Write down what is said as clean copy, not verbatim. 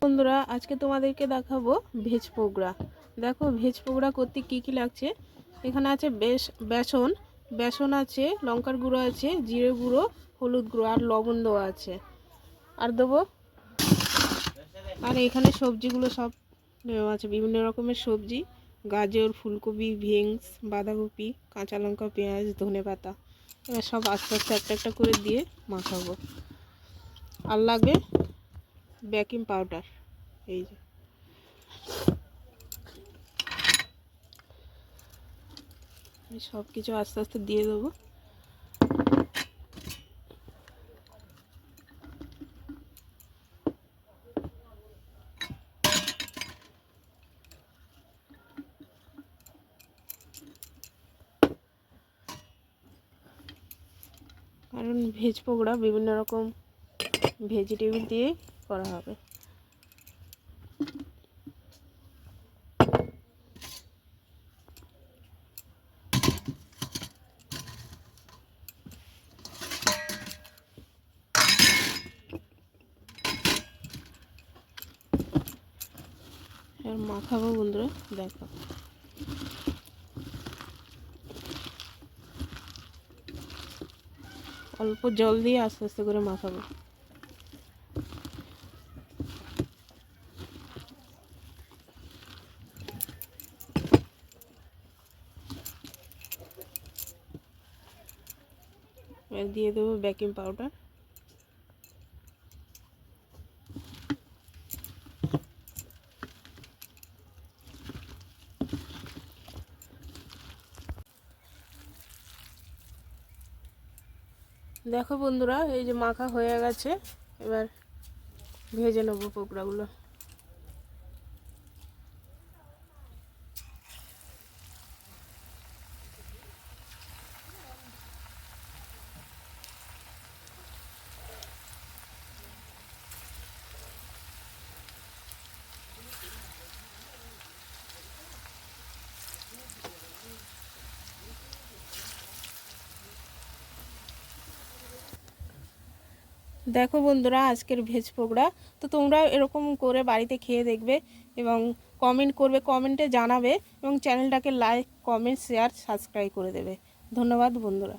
বন্ধুরা আজকে তোমাদেরকে দেখাবো ভেজ পকোড়া। দেখো ভেজ পকোড়া করতে কি কি লাগছে। এখানে আছে বেসন আছে, লঙ্কার গুঁড়ো আছে, জিরে গুঁড়ো, হলুদ গুঁড়ো আর লবণ দেওয়া আছে। আর দেবো আর এখানে সবজিগুলো সব নেওয়া আছে, বিভিন্ন রকমের সবজি, গাজর, ফুলকপি, বিনস, বাঁধাকপি, কাঁচা লঙ্কা, পেঁয়াজ, ধনেপাতা। এবার সব আস্তে আস্তে একটা একটা করে দিয়ে মাখাবো। আর লাগবে বেকিং পাউডার। এই যে সব কিছু আস্তে আস্তে দিয়ে দেবো। কারণ ভেজ পকোড়া বিভিন্ন রকম ভেজিটেবল দিয়ে করা হবে। আর মাখাবো বন্ধুরা, দেখো অল্প জল দিয়ে আস্তে আস্তে করে মাখাবো। এবার দিয়ে দেবো বেকিং পাউডার। দেখো বন্ধুরা, এই যে মাখা হয়ে গেছে। এবার ভেজে নেবো পকোড়াগুলো। দেখো বন্ধুরা আজকের ভেজ পকোড়া। তো তোমরা এরকম করে বাড়িতে খেয়ে দেখবে এবং কমেন্ট করবে, কমেন্টে জানাবে এবং চ্যানেলটাকে লাইক, কমেন্ট, শেয়ার, সাবস্ক্রাইব করে দেবে। ধন্যবাদ বন্ধুরা।